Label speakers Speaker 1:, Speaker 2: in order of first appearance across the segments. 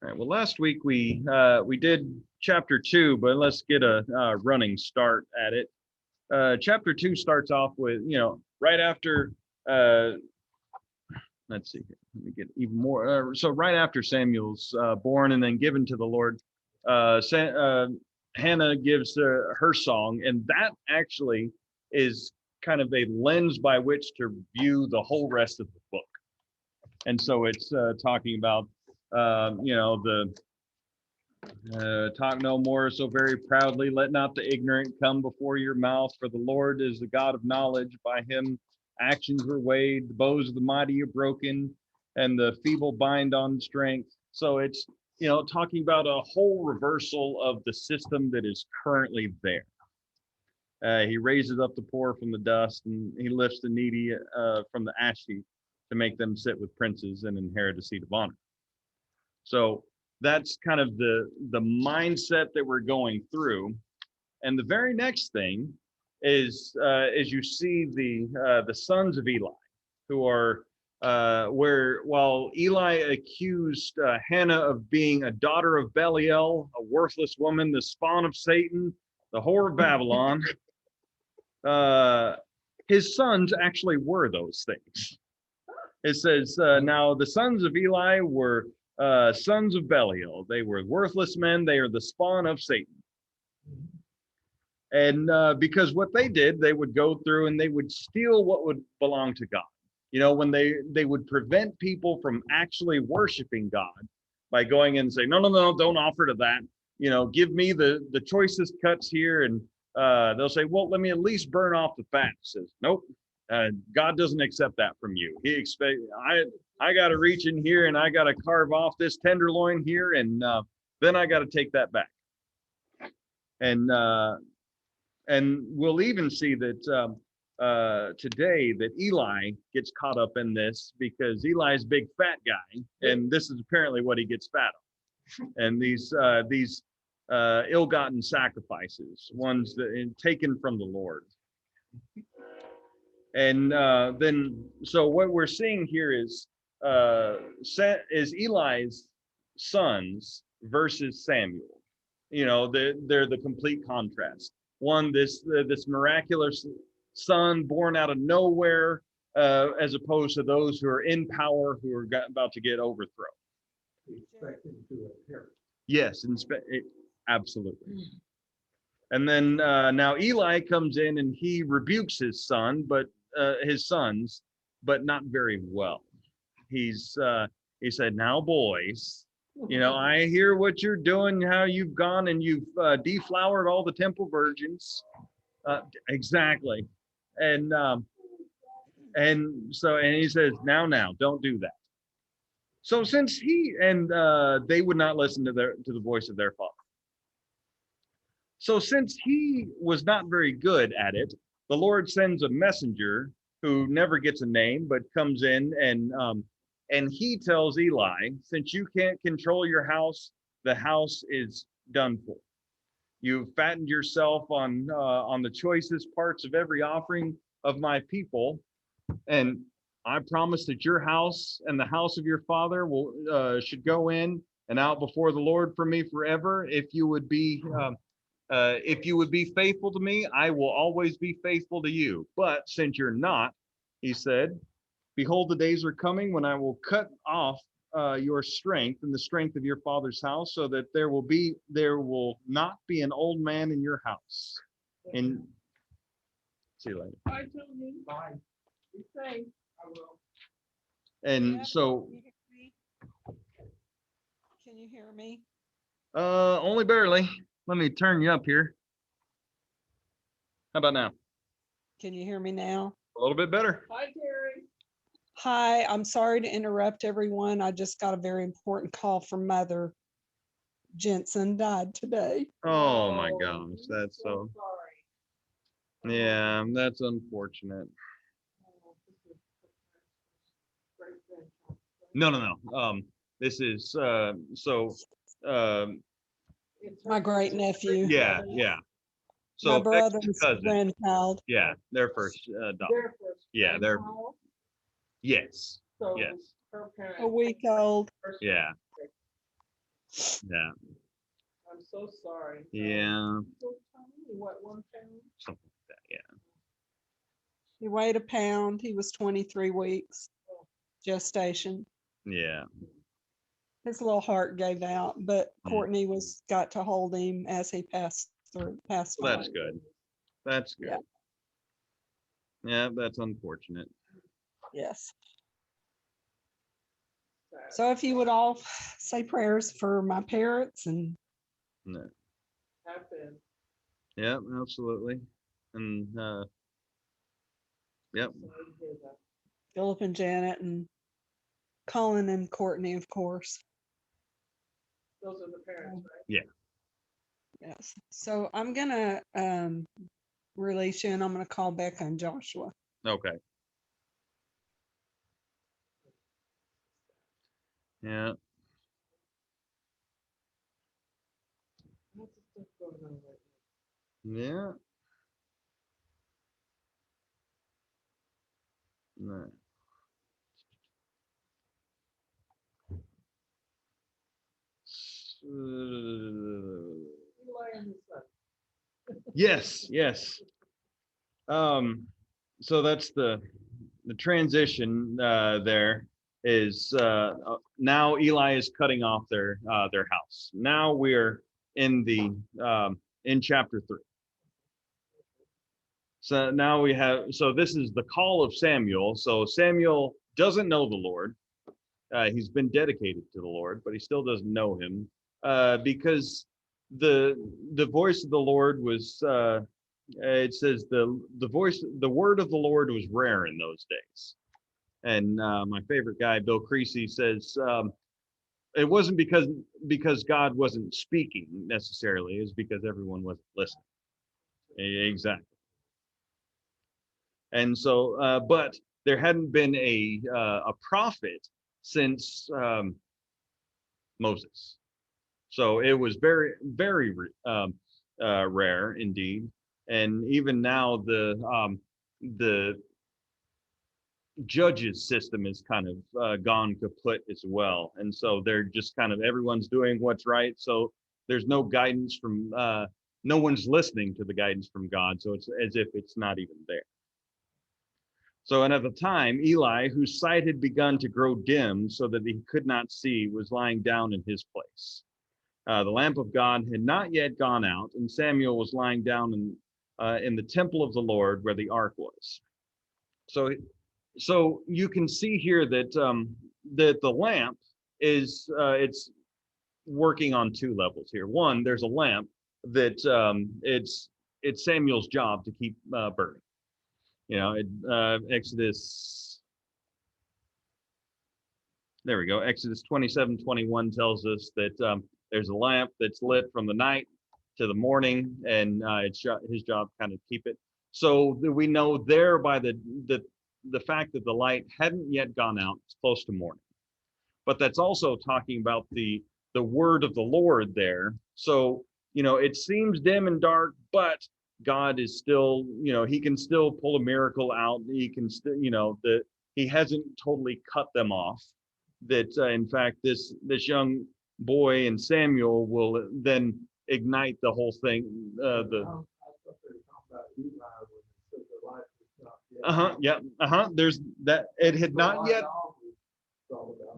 Speaker 1: All right. Well, last week we did chapter 2, but let's get a running start at it. Chapter 2 starts off with, right after. Let's see here. Let me get even more. So right after Samuel's born and then given to the Lord, Hannah gives her song, and that actually is kind of a lens by which to view the whole rest of the book. And so it's talking about, the talk no more so very proudly, let not the ignorant come before your mouth, for the Lord is the God of knowledge. By him actions were weighed, the bows of the mighty are broken, and the feeble bind on strength. So it's, talking about a whole reversal of the system that is currently there. He raises up the poor from the dust, and he lifts the needy from the ash heap to make them sit with princes and inherit a seat of honor. So that's kind of the mindset that we're going through. And the very next thing is you see the sons of Eli, who are while Eli accused Hannah of being a daughter of Belial, a worthless woman, the spawn of Satan, the whore of Babylon, his sons actually were those things. It says, now the sons of Eli were sons of Belial. They were worthless men. They are the spawn of Satan. And because what they did, they would go through and they would steal what would belong to God. When they would prevent people from actually worshiping God by going in and saying, no, don't offer to that. Give me the choicest cuts here. And they'll say, well, let me at least burn off the fat. Says, nope. God doesn't accept that from you. He expects I got to reach in here and I got to carve off this tenderloin here, and then I got to take that back. And we'll even see that today that Eli gets caught up in this because Eli's big fat guy, and this is apparently what he gets fat on. And these ill-gotten sacrifices, ones that taken from the Lord. And then, so what we're seeing here is Eli's sons versus Samuel. They're the complete contrast. One, this miraculous son born out of nowhere, as opposed to those who are in power, who are about to get overthrown.
Speaker 2: Expecting to inherit.
Speaker 1: Yes, absolutely. And then now Eli comes in and he rebukes his sons, but not very well. He said, now boys, I hear what you're doing, how you've gone and you've deflowered all the temple virgins. Exactly. And he says, now, don't do that. So since they would not listen to the voice of their father. So since he was not very good at it, the Lord sends a messenger who never gets a name, but comes in and he tells Eli, since you can't control your house, the house is done for. You've fattened yourself on the choicest parts of every offering of my people, and I promise that your house and the house of your father should go in and out before the Lord for me forever. If you would be faithful to me, I will always be faithful to you. But since you're not, he said, behold, the days are coming when I will cut off your strength and the strength of your father's house, so that there will not be an old man in your house. And see you later.
Speaker 2: Bye, Tony. Bye. Be safe. I will.
Speaker 1: And so,
Speaker 3: can you hear me?
Speaker 1: only barely. Let me turn you up here. How about now?
Speaker 3: Can you hear me now?
Speaker 1: A little bit better.
Speaker 2: Hi, Terry.
Speaker 3: Hi, I'm sorry to interrupt everyone. I just got a very important call from Mother. Jensen died today.
Speaker 1: Oh my gosh, that's so
Speaker 2: sorry.
Speaker 1: yeah, that's unfortunate. No. This is
Speaker 3: My great nephew.
Speaker 1: yeah. So
Speaker 3: my brother's
Speaker 1: cousin.
Speaker 3: grandchild.
Speaker 1: Yeah, their first daughter. Yeah, they're yes.
Speaker 2: So
Speaker 1: yes.
Speaker 2: her parents,
Speaker 3: A week old.
Speaker 1: Yeah. Yeah.
Speaker 2: I'm so sorry.
Speaker 1: Yeah.
Speaker 2: So tiny, what, 1 pound?
Speaker 1: Something like that. Yeah.
Speaker 3: He weighed a pound. He was 23 weeks gestation.
Speaker 1: Yeah.
Speaker 3: His little heart gave out, but
Speaker 1: Mm.
Speaker 3: Courtney got to hold him as he passed
Speaker 1: Well, that's
Speaker 3: on.
Speaker 1: good. That's good.
Speaker 3: Yeah.
Speaker 1: Yeah, that's unfortunate.
Speaker 3: Yes.
Speaker 2: Sad.
Speaker 3: So if you would all say prayers for my parents and
Speaker 1: No.
Speaker 2: Have been.
Speaker 1: Yeah, absolutely. And yep.
Speaker 2: Sorry to hear that.
Speaker 3: Philip and Janet and Colin and Courtney, of course.
Speaker 2: Those are the parents, right?
Speaker 3: Yes. So I'm gonna release you and I'm gonna call Becca and Joshua.
Speaker 1: Okay. Yeah.
Speaker 2: Lots of stuff going on right now.
Speaker 1: Yeah. No.
Speaker 2: Eli and his son.
Speaker 1: Yes, yes. So that's the transition there is now Eli is cutting off their house. Now we're in the in chapter 3. So now so this is the call of Samuel. So Samuel doesn't know the Lord. He's been dedicated to the Lord, but he still doesn't know him because the voice of the Lord was it says the word of the Lord was rare in those days. And my favorite guy, Bill Creasy, says it wasn't because God wasn't speaking necessarily, it's because everyone wasn't listening. Exactly. And so, but there hadn't been a prophet since Moses. So it was very, very rare indeed. And even now, the judges system is kind of gone kaput as well. And so they're just kind of everyone's doing what's right. So there's no guidance from no one's listening to the guidance from God. So it's as if it's not even there. So, and at the time, Eli, whose sight had begun to grow dim so that he could not see, was lying down in his place. The lamp of God had not yet gone out, and Samuel was lying down in the temple of the Lord where the ark was. So you can see here that that the lamp is it's working on 2 levels here. One, there's a lamp that it's Samuel's job to keep burning. You know, Exodus, there we go. Exodus 27:21 tells us that there's a lamp that's lit from the night to the morning, and it's his job kind of keep it. So we know there by the fact that the light hadn't yet gone out, it's close to morning. But that's also talking about the word of the Lord there. So, you know, it seems dim and dark, but God is still, you know, he can still pull a miracle out. He can still, you know, that he hasn't totally cut them off. That in fact, this young boy and Samuel will then ignite the whole thing.
Speaker 2: I thought they were talking about Eli when it said the light was not yet.
Speaker 1: Yeah. There's that. It had not yet.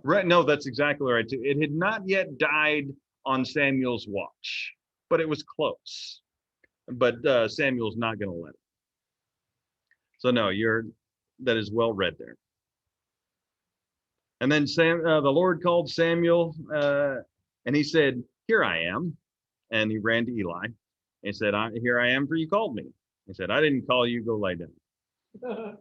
Speaker 1: Right. No, that's exactly right too. It had not yet died on Samuel's watch, but it was close. But Samuel's not going to let it. So no, that is well read there. And then the Lord called Samuel, and he said, "Here I am." And he ran to Eli. He said, "Here I am, for you called me." He said, "I didn't call you. Go lie down."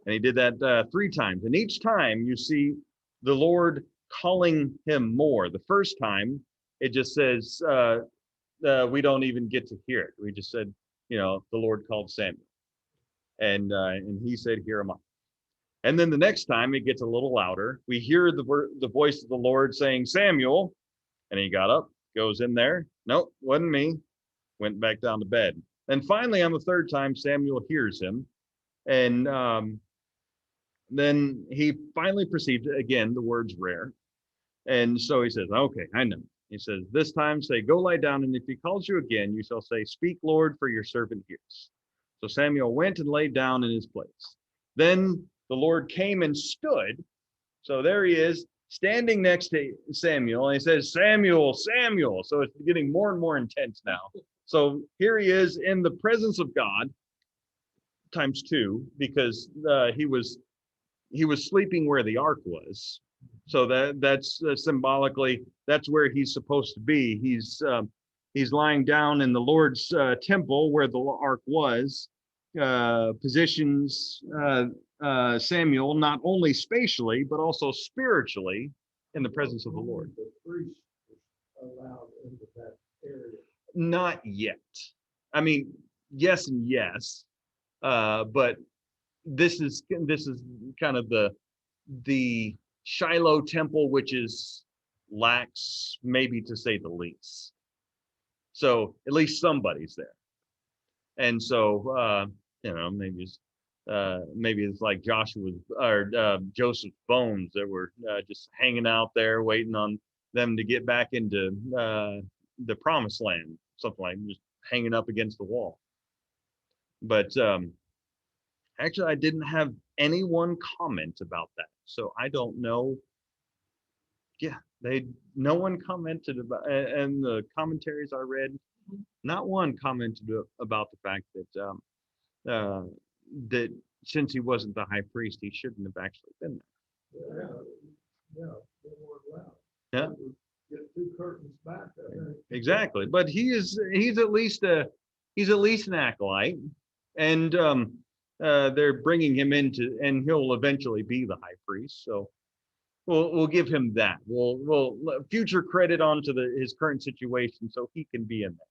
Speaker 1: And he did that 3 times. And each time you see the Lord calling him more. The first time, it just says, we don't even get to hear it. We just said, you know, the Lord called Samuel. And he said, "Here am I." And then the next time it gets a little louder. We hear the voice of the Lord saying, "Samuel." And he got up, goes in there. Nope, wasn't me. Went back down to bed. And finally, on the 3rd time, Samuel hears him. And then he finally perceived, again, the word's rare. And so he says, "Okay, I know. He says, this time say, go lie down, and if he calls you again, you shall say, speak, Lord, for your servant hears. So Samuel went and laid down in his place. Then the Lord came and stood. So there he is, standing next to Samuel, and he says, Samuel, Samuel. So it's getting more and more intense now. So here he is in the presence of God, times two, because he was sleeping where the ark was. So that's symbolically, that's where he's supposed to be. He's lying down in the Lord's temple where the ark was. Positions Samuel not only spatially but also spiritually in the presence of the Lord.
Speaker 2: The priest was allowed into that area.
Speaker 1: Not yet. I mean, yes and yes, but this is kind of the Shiloh temple, which is lax, maybe to say the least. So at least somebody's there. And so maybe it's like Joshua's or Joseph's bones that were just hanging out there waiting on them to get back into the promised land, something like just hanging up against the wall. But actually, I didn't have anyone comment about that, so I don't know. Yeah, no one commented about, and the commentaries I read, not one commented about the fact that since he wasn't the high priest, he shouldn't have actually been
Speaker 2: Yeah, yeah, they weren't allowed.
Speaker 1: there. Yeah,
Speaker 2: Get two curtains back, I think.
Speaker 1: exactly. But he's at least an acolyte, and they're bringing him into, and he'll eventually be the high priest. So we'll give him that. We'll future credit onto his current situation, so he can be in there.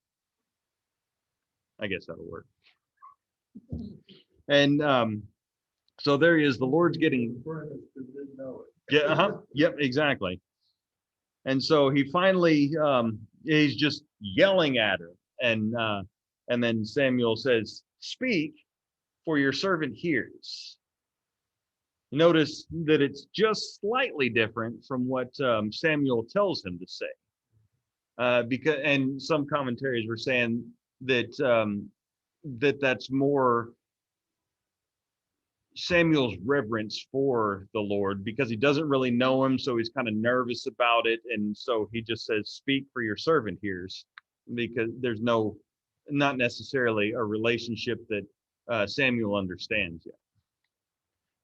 Speaker 1: I guess that'll work. And so there he is. The Lord's getting.
Speaker 2: Apprentice who didn't know it.
Speaker 1: Yeah. Yep. Exactly. And so he finally he's just yelling at her, and then Samuel says, "Speak, for your servant hears." Notice that it's just slightly different from what Samuel tells him to say, because and some commentaries were saying that that's more Samuel's reverence for the Lord, because he doesn't really know him, so he's kind of nervous about it, and so he just says, "Speak, for your servant hears," because there's not necessarily a relationship that Samuel understands yet.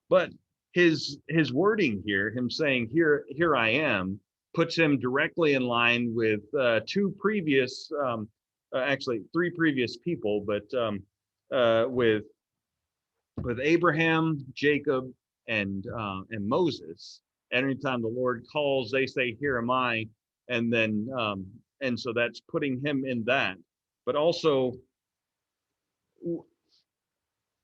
Speaker 1: But his wording here, him saying, "Here I am," puts him directly in line with actually three previous people, but with Abraham, Jacob, and Moses. Anytime the Lord calls, they say, "Here am I," and then and so that's putting him in that. But also,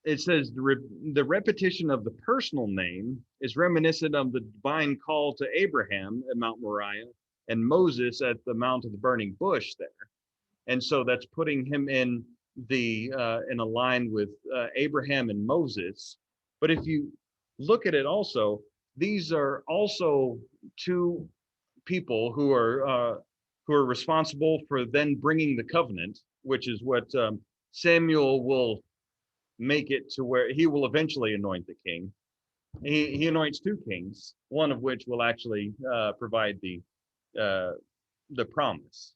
Speaker 1: it says the repetition of the personal name is reminiscent of the divine call to Abraham at Mount Moriah and Moses at the Mount of the Burning Bush there. And so that's putting him in a line with Abraham and Moses. But if you look at it also, these are also two people who are responsible for then bringing the covenant, which is what Samuel will make it to where he will eventually anoint the king. He anoints two kings, one of which will actually provide the promise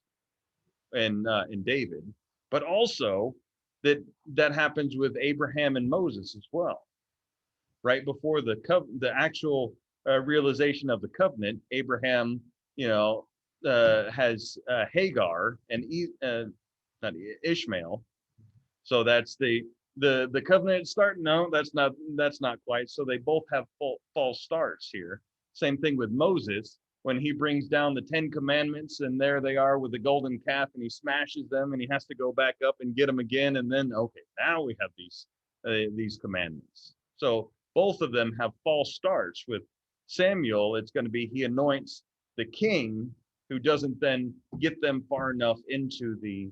Speaker 1: in David, but also that happens with Abraham and Moses as well. Right before the actual realization of the covenant, Abraham, has Hagar and not Ishmael. So that's the covenant start. No, that's not quite. So they both have false starts here. Same thing with Moses. When he brings down the 10 commandments, and there they are with the golden calf, and he smashes them, and he has to go back up and get them again, and then okay, now we have these commandments. So both of them have false starts. With Samuel, it's going to be he anoints the king, who doesn't then get them far enough into the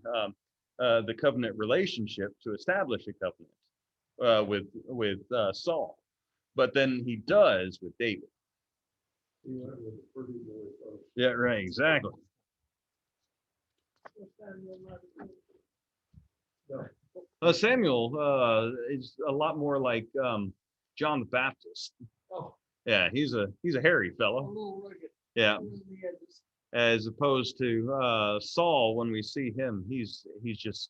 Speaker 1: covenant relationship to establish a covenant with Saul, but then he does with David.
Speaker 2: He went with a pretty boy first.
Speaker 1: Yeah, right, exactly. Samuel is a lot more like John the Baptist.
Speaker 2: Oh,
Speaker 1: Yeah, he's a hairy
Speaker 2: a
Speaker 1: fellow.
Speaker 2: little rugged.
Speaker 1: Yeah,
Speaker 2: Around the edges.
Speaker 1: as opposed to Saul. When we see him, he's just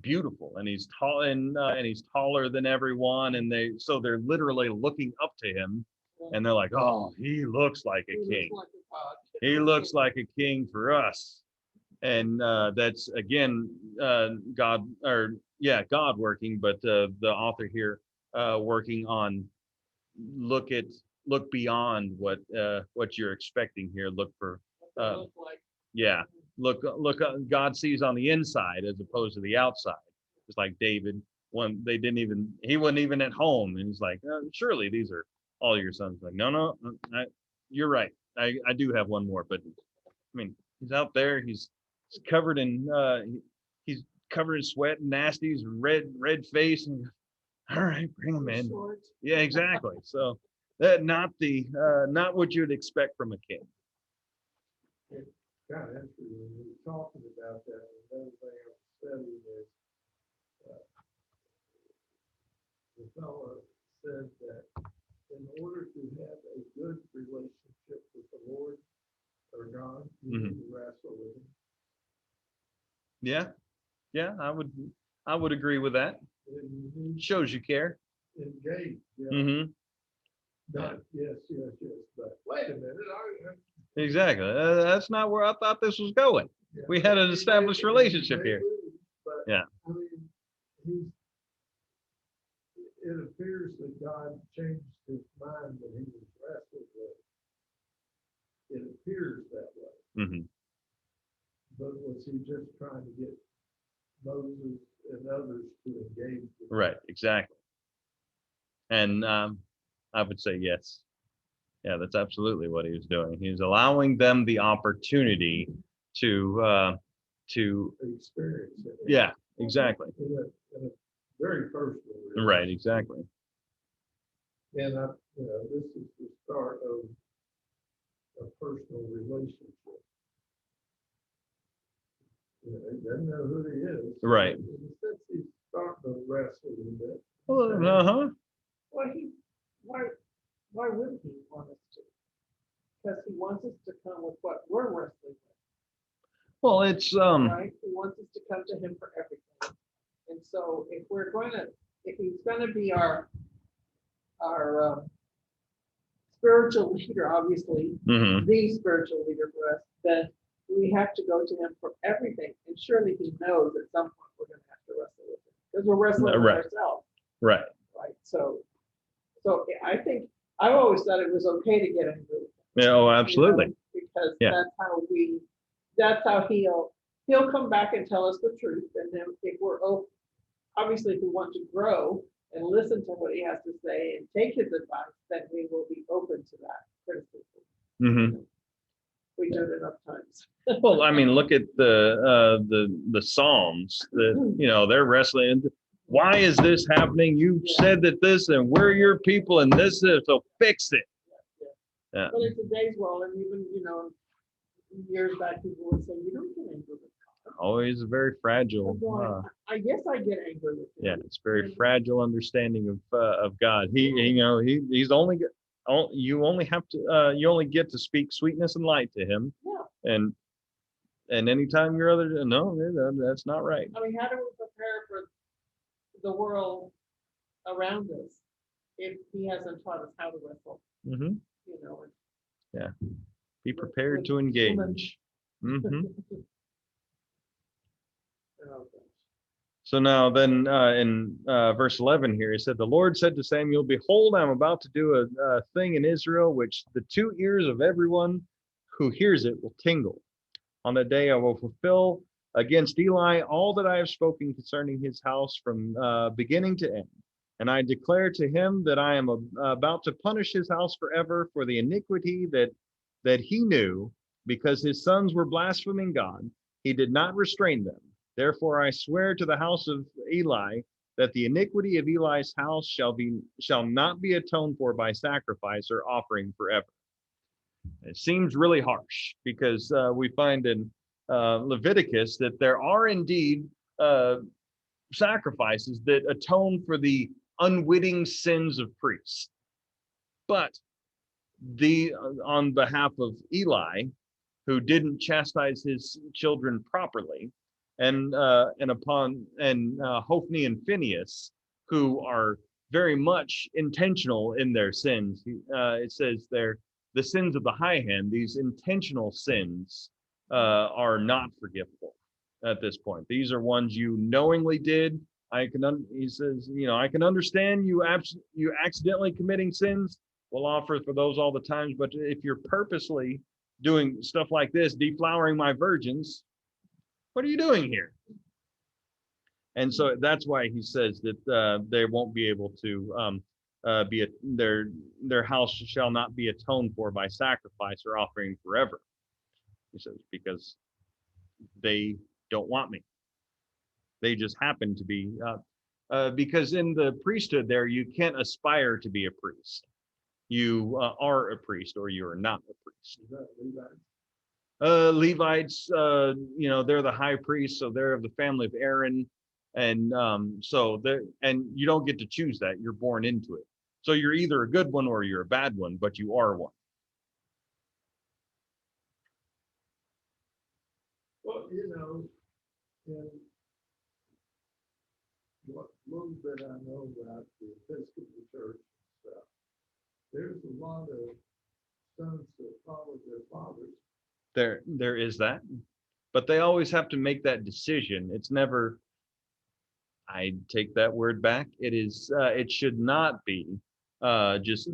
Speaker 1: beautiful, and he's tall, and he's taller than everyone, and they're literally looking up to him, and they're like, oh, he looks like a
Speaker 2: He
Speaker 1: king.
Speaker 2: looks like a god.
Speaker 1: He looks like a king for us. And that's again God, or yeah, God working, but the author here working on look beyond what you're expecting here. Look for
Speaker 2: What they look like.
Speaker 1: yeah, look. God sees on the inside as opposed to the outside. It's like David when he wasn't even at home, and he's like, surely these are all your sons. Like, no, you're right. I do have one more, but I mean, he's out there. He's covered in he's covered in sweat and nasties, red face, and all right, bring him in.
Speaker 2: Short.
Speaker 1: Yeah, exactly. So that not what you'd expect from a king.
Speaker 2: God, interesting. When we were talking about that, another thing I was studying is the fellow said that in order to have a good relationship with the Lord or God, you need to wrestle with Him.
Speaker 1: Yeah, I would agree with that.
Speaker 2: And you need to
Speaker 1: Shows you care.
Speaker 2: engage. Yeah.
Speaker 1: Mm-hmm.
Speaker 2: Not, yes, but wait a minute.
Speaker 1: Exactly. That's not where I thought this was going.
Speaker 2: Yeah.
Speaker 1: We had an established relationship here.
Speaker 2: But,
Speaker 1: Yeah.
Speaker 2: I mean, it appears that God changed his mind when he was wrestled with. It appears that way.
Speaker 1: Mm-hmm.
Speaker 2: But was he just trying to get Moses and others to engage with him?
Speaker 1: Right. Exactly. And I would say yes. Yeah, that's absolutely what he was doing. He was allowing them the opportunity to
Speaker 2: Experience it?
Speaker 1: yeah, exactly.
Speaker 2: In a very personal way.
Speaker 1: Right, exactly.
Speaker 2: And this is the start of a personal relationship. He doesn't know who he is.
Speaker 1: Right.
Speaker 2: In a sense, he's starting to wrestle a little bit.
Speaker 1: Uh-huh.
Speaker 4: Why wouldn't he want us to? Because he wants us to come with what we're wrestling with,
Speaker 1: Well, it's
Speaker 4: right? He wants us to come to him for everything. And so if he's gonna be our spiritual leader, obviously,
Speaker 1: mhm.
Speaker 4: the spiritual leader for us, then we have to go to him for everything. And surely he knows at some point we're gonna have to wrestle with him. Because we're wrestling with
Speaker 1: Right.
Speaker 4: ourselves,
Speaker 1: Right.
Speaker 4: right? So I think I've always thought it was okay to get angry with him.
Speaker 1: Yeah, oh,
Speaker 4: You know,
Speaker 1: absolutely.
Speaker 4: because
Speaker 1: Yeah.
Speaker 4: that's how he'll come back and tell us the truth. And then if obviously if we want to grow and listen to what he has to say and take his advice, then we will be open to that criticism.
Speaker 1: Hmm.
Speaker 4: We do it enough times.
Speaker 1: Well, I mean, look at the Psalms that they're wrestling. Why is this happening? You said that this, and we're your people, and this is, so fix it. Yeah.
Speaker 4: But in today's world, and even years back, people would say, you don't get angry with God.
Speaker 1: Always a very fragile.
Speaker 4: I'm going, I guess I get angry with him.
Speaker 1: Yeah, it's very fragile understanding of God. He's only you only have to you only get to speak sweetness and light to him.
Speaker 4: Yeah.
Speaker 1: And anytime you're that's not right.
Speaker 4: I mean, how do we prepare for the world around us if he hasn't taught us how to wrestle?
Speaker 1: Mm-hmm. Yeah. Be prepared
Speaker 4: with
Speaker 1: to engage.
Speaker 4: humans.
Speaker 1: Mm-hmm.
Speaker 4: Oh, gosh.
Speaker 1: So now then in verse 11 here, he said, the Lord said to Samuel, behold, I'm about to do a thing in Israel, which the two ears of everyone who hears it will tingle. On that day I will fulfill against Eli all that I have spoken concerning his house from beginning to end. And I declare to him that I am about to punish his house forever for the iniquity that he knew, because his sons were blaspheming God. He did not restrain them. Therefore I swear to the house of Eli that the iniquity of Eli's house shall not be atoned for by sacrifice or offering forever. It seems really harsh, because we find in Leviticus that there are indeed sacrifices that atone for the unwitting sins of priests. But on behalf of Eli, who didn't chastise his children properly, and Hophni and Phinehas, who are very much intentional in their sins. It says there, the sins of the high hand, these intentional sins, are not forgivable at this point. These are ones you knowingly did. He says, I can understand you accidentally committing sins. We'll offer for those all the times, but if you're purposely doing stuff like this, deflowering my virgins, what are you doing here? And so that's why he says that they won't be able to their house shall not be atoned for by sacrifice or offering forever. He says, because they don't want me. They just happen to be, because in the priesthood there, you can't aspire to be a priest. You are a priest or you are not a priest.
Speaker 2: Is that Levites?
Speaker 1: Levites, they're the high priest, so they're of the family of Aaron. And and you don't get to choose that. You're born into it. So you're either a good one or you're a bad one, but you are one.
Speaker 2: Well, in what little bit I know about the Episcopal Church and stuff, there's a lot of sons that follow their fathers.
Speaker 1: There is that, but they always have to make that decision. It's never, I take that word back. It should not be just,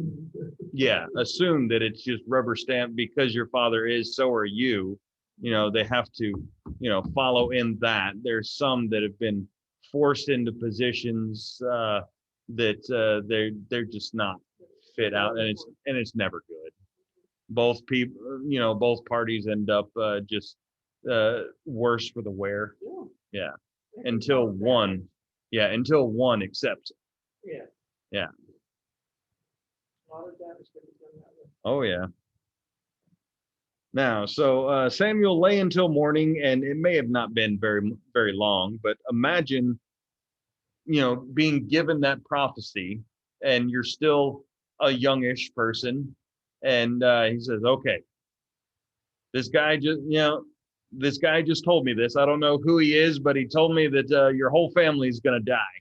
Speaker 1: assume that it's just rubber stamp because your father is, so are you. They have to, follow in that. There's some that have been forced into positions that they're just not fit out, and it's never good. Both people, both parties end up just worse for the wear. Yeah. Until one accepts it.
Speaker 4: Yeah.
Speaker 1: Yeah.
Speaker 4: A lot of damage can be done that way.
Speaker 1: Oh yeah. Now, so Samuel lay until morning, and it may have not been very, very long, but imagine, being given that prophecy, and you're still a youngish person, and he says, "Okay, this guy just told me this. I don't know who he is, but he told me that your whole family is going to die."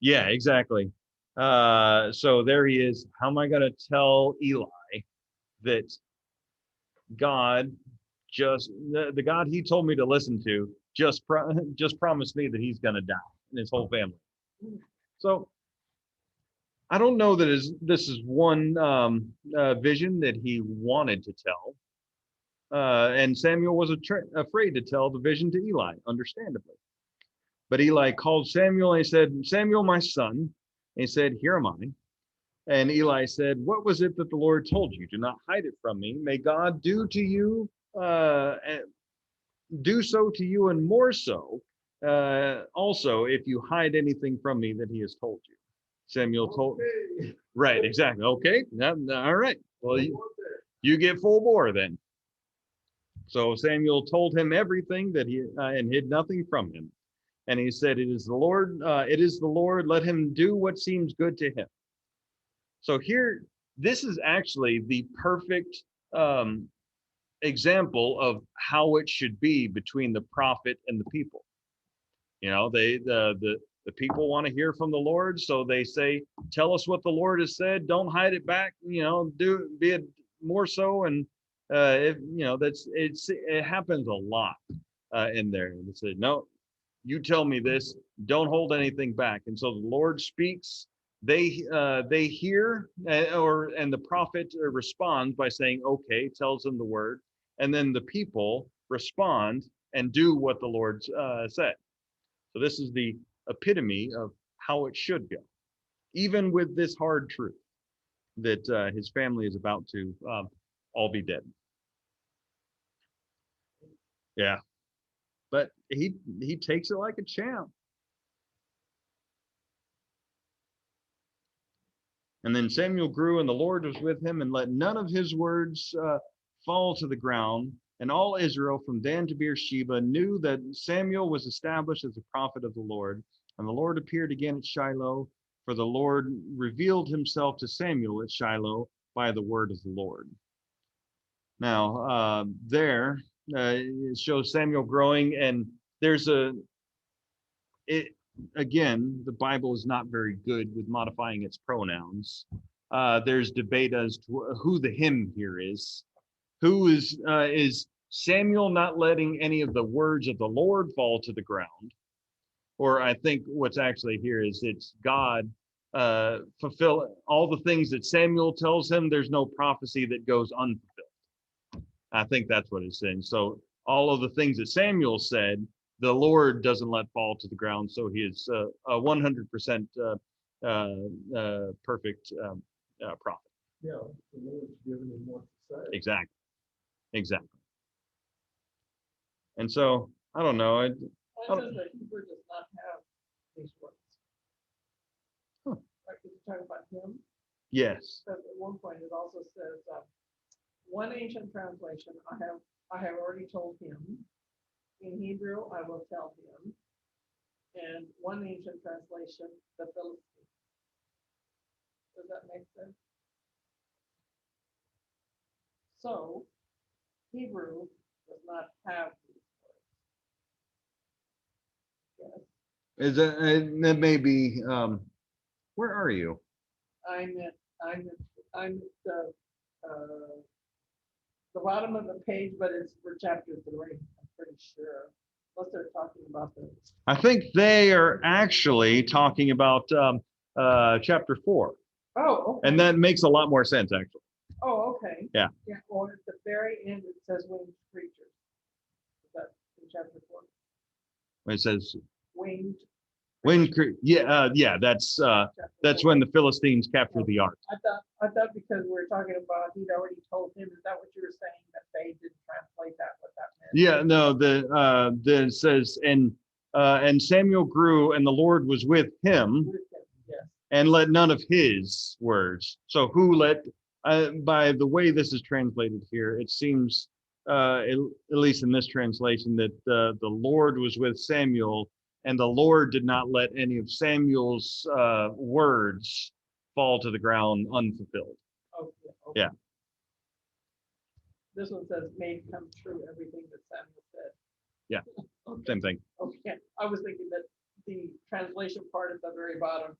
Speaker 1: Yeah, exactly. So there he is. How am I going to tell Eli that God the God he told me to listen to just promised me that he's going to die and his whole family? So I don't know that this is one vision that he wanted to tell. And Samuel was afraid to tell the vision to Eli, understandably. But Eli called Samuel and he said, "Samuel, my son." And he said, "Here am I." And Eli said, "What was it that the Lord told you? Do not hide it from me. May God do so to you and more so, also, if you hide anything from me that he has told you." Samuel told,
Speaker 2: Okay.
Speaker 1: right, exactly. Okay, all right. Well, you get full bore then. So Samuel told him everything that he and hid nothing from him. And he said, "It is the Lord. Let him do what seems good to him." So here, this is actually the perfect example of how it should be between the prophet and the people. The people want to hear from the Lord, so they say, "Tell us what the Lord has said. Don't hide it back. Be it more so." And it happens a lot in there. They say, "No, you tell me this. Don't hold anything back." And so the Lord speaks. They hear, and the prophet responds by saying, "Okay," tells them the word, and then the people respond and do what the Lord said. So this is the epitome of how it should go, even with this hard truth that his family is about to all be dead. Yeah, but he takes it like a champ. And then Samuel grew, and the Lord was with him, and let none of his words fall to the ground. And all Israel from Dan to Beersheba knew that Samuel was established as a prophet of the Lord. And the Lord appeared again at Shiloh, for the Lord revealed himself to Samuel at Shiloh by the word of the Lord. Now, it shows Samuel growing, and again, the Bible is not very good with modifying its pronouns. There's debate as to who the him here is. Who is Samuel not letting any of the words of the Lord fall to the ground? Or I think what's actually here is it's God fulfill all the things that Samuel tells him. There's no prophecy that goes unfulfilled. I think that's what it's saying. So all of the things that Samuel said, the Lord doesn't let fall to the ground. So he is a 100% perfect prophet.
Speaker 2: Yeah, the Lord's given him what to say.
Speaker 1: Exactly. And so I don't know.
Speaker 4: It says that Hebrew does not have these words.
Speaker 1: Huh.
Speaker 4: Like, is it talking about him?
Speaker 1: Yes.
Speaker 4: Because at one point it also says, one ancient translation, I have already told him. In Hebrew, I will tell him. And one ancient translation, the Philistine. Does that make sense? So, Hebrew does not have these words. Yes,
Speaker 1: Is that may be where are you?
Speaker 4: I'm the bottom of the page, but it's for chapter 3, I'm pretty sure. Unless they're talking about the.
Speaker 1: I think they are actually talking about chapter 4.
Speaker 4: Oh, okay.
Speaker 1: And that makes a lot more sense, actually.
Speaker 4: Oh, okay.
Speaker 1: Yeah.
Speaker 4: Yeah, or at the very end, it says winged creatures. Is that in chapter 4?
Speaker 1: When it says
Speaker 4: Winged.
Speaker 1: yeah, that's when the Philistines captured the ark.
Speaker 4: I thought because we were talking about he'd already told him, is that what you were saying, that they didn't translate that, what that meant?
Speaker 1: Yeah, no, the it says, and Samuel grew, and the Lord was with him,
Speaker 4: Yes.
Speaker 1: and let none of his words. So who let, by the way this is translated here, it seems, at least in this translation, that the Lord was with Samuel, and the Lord did not let any of Samuel's words fall to the ground unfulfilled.
Speaker 4: Okay.
Speaker 1: Yeah.
Speaker 4: This one says, made come true everything that Samuel said.
Speaker 1: Yeah,
Speaker 4: Okay.
Speaker 1: same thing.
Speaker 4: Okay, I was thinking that the translation part at the very bottom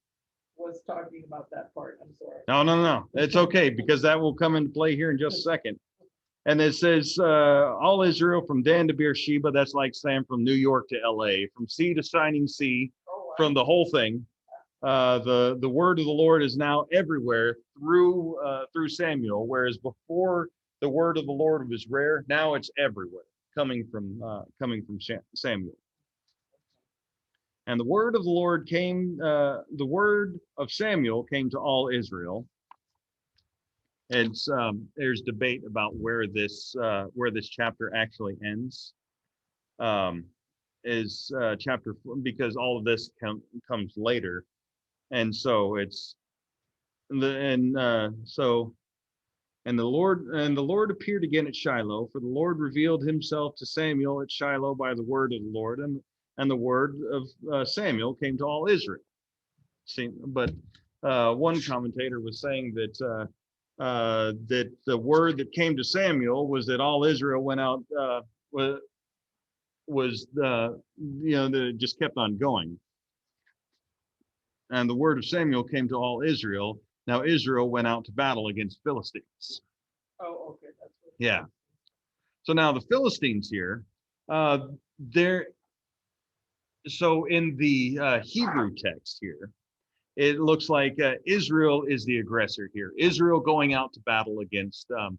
Speaker 4: was talking about that part. I'm sorry.
Speaker 1: No. It's okay, because that will come into play here in just a second. And it says, all Israel from Dan to Beersheba, that's like saying from New York to LA, from sea to shining sea,
Speaker 4: Oh, wow.
Speaker 1: from the whole thing. The word of the Lord is now everywhere through Samuel, whereas before the word of the Lord was rare, now it's everywhere, coming from Samuel. And the word of the Lord came, the word of Samuel came to all Israel. It's there's debate about where this chapter actually ends. Is chapter 4, because all of this comes later, and so it's and the Lord appeared again at Shiloh, for the Lord revealed himself to Samuel at Shiloh by the word of the Lord, and the word of Samuel came to all Israel. But one commentator was saying that that the word that came to Samuel was that all Israel went out, that just kept on going. And the word of Samuel came to all Israel. Now Israel went out to battle against Philistines.
Speaker 4: Oh, okay. That's what.
Speaker 1: Yeah. So now the Philistines here, so in the Hebrew text here, it looks like Israel is the aggressor here. Israel going out to battle against the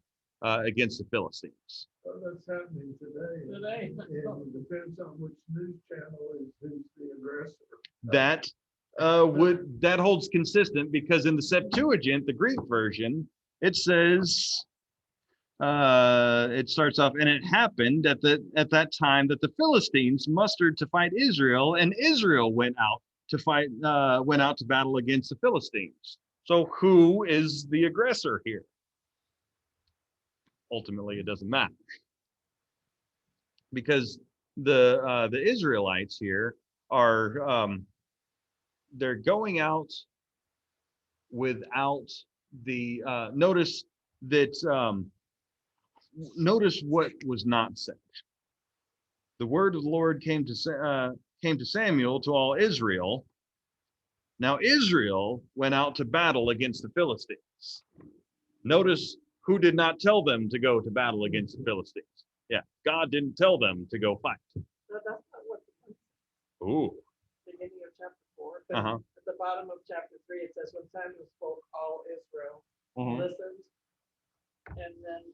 Speaker 1: Philistines.
Speaker 2: Well, that's happening today.
Speaker 4: Today.
Speaker 2: And it depends on which news channel is who's the aggressor.
Speaker 1: That holds consistent, because in the Septuagint, the Greek version, it says, it starts off, and it happened at that time that the Philistines mustered to fight Israel, and Israel went out to battle against the Philistines. So who is the aggressor here? Ultimately, it doesn't matter. because the Israelites here are they're going out without the notice that notice what was not said. The word of the Lord came to Samuel to all Israel. Now Israel went out to battle against the Philistines. Notice who did not tell them to go to battle against the Philistines. Yeah, God didn't tell them to go fight.
Speaker 4: No, that's not what the
Speaker 1: Ooh.
Speaker 4: beginning of chapter 4. But
Speaker 1: Uh-huh.
Speaker 4: at the bottom of chapter 3, it says, when Samuel spoke, all Israel
Speaker 1: Mhm.
Speaker 4: listened. And then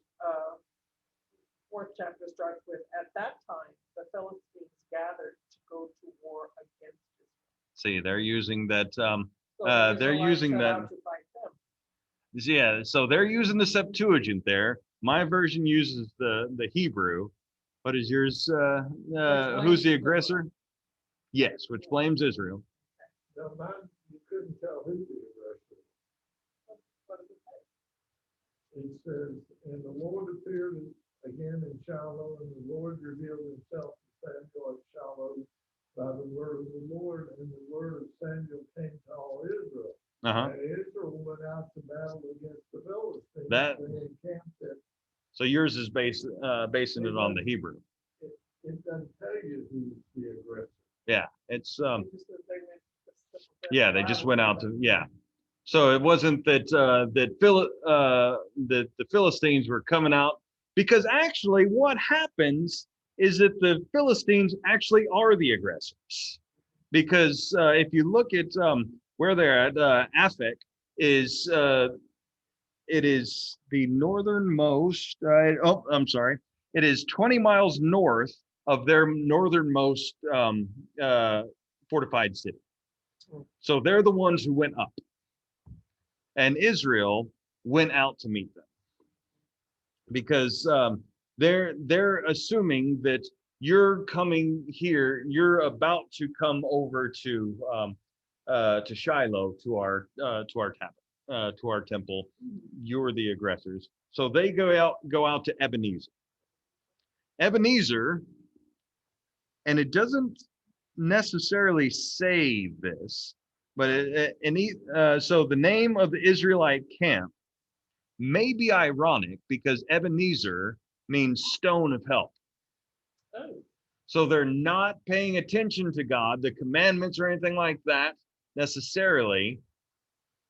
Speaker 4: fourth chapter starts with, at that time, the Philistines gathered to go to war against Israel.
Speaker 1: See, they're using that.
Speaker 4: So
Speaker 1: They're
Speaker 4: Israelites
Speaker 1: using
Speaker 4: set
Speaker 1: that.
Speaker 4: out to fight them.
Speaker 1: Yeah, so they're using the Septuagint there. My version uses the Hebrew. What is yours? Who's the aggressor? Yes, which blames Israel.
Speaker 2: Now, mine, you couldn't tell who the aggressor was.
Speaker 4: What does it say?
Speaker 2: It says, and the Lord appeared again in Shiloh, and the Lord revealed himself to Samuel at Shiloh by the word of the Lord, and the word of Samuel came to all Israel.
Speaker 1: Uh-huh.
Speaker 2: And Israel went out to battle against the Philistines.
Speaker 1: That-
Speaker 2: They encamped at,
Speaker 1: So yours is basing it on the Hebrew.
Speaker 2: it doesn't tell you who's the aggressor.
Speaker 1: Yeah, it's
Speaker 4: It just says they went to simple
Speaker 1: yeah, they just went out to yeah. So it wasn't that that the Philistines were coming out, because actually what happens is that the Philistines actually are the aggressors. Because if you look at where they're at, Aphek is it is the northernmost. I'm sorry. It is 20 miles north of their northernmost fortified city. So they're the ones who went up, and Israel went out to meet them, because they're assuming that you're coming here, you're about to come over to Shiloh, to our temple. You're the aggressors. So they go out to Ebenezer. Ebenezer, and it doesn't necessarily say this, but so the name of the Israelite camp may be ironic, because Ebenezer means stone of help.
Speaker 4: Oh,
Speaker 1: So they're not paying attention to God, the commandments, or anything like that necessarily.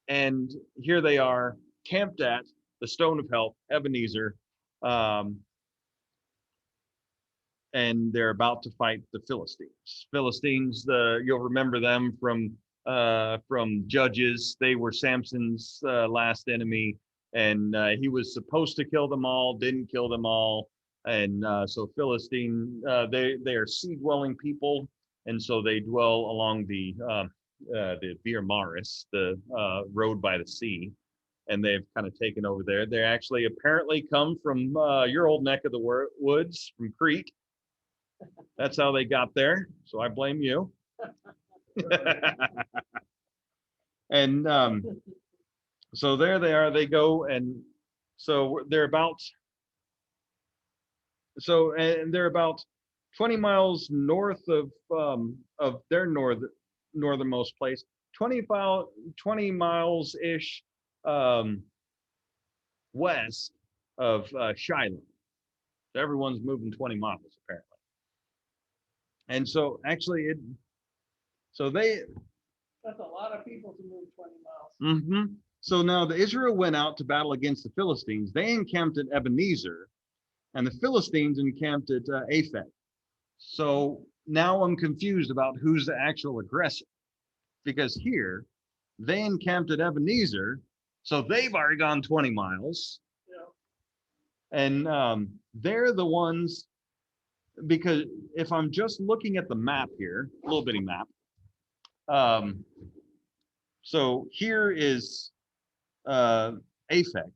Speaker 1: And here they are, camped at the stone of help, Ebenezer, and they're about to fight the Philistines. You'll remember them from Judges. They were Samson's last enemy, and he was supposed to kill them all, didn't kill them all. And so Philistine, they are sea-dwelling people, and so they dwell along the Via Maris, the road by the sea, and they've kind of taken over there. They actually apparently come from your old neck of the woods, from Crete. That's how they got there. So I blame you. And so there they are. They go, and so they're about 20 miles north of their northernmost place. 20 miles ish west of Shiloh. So everyone's moving 20 miles apparently. And so actually
Speaker 4: that's a lot of people to move 20 miles.
Speaker 1: Mm-hmm. So now the Israel went out to battle against the Philistines. They encamped at Ebenezer, and the Philistines encamped at Aphek. So now I'm confused about who's the actual aggressor, because here they encamped at Ebenezer, so they've already gone 20 miles.
Speaker 4: Yeah.
Speaker 1: And they're the ones, because if I'm just looking at the map here, a little bitty map. So here is Aphek,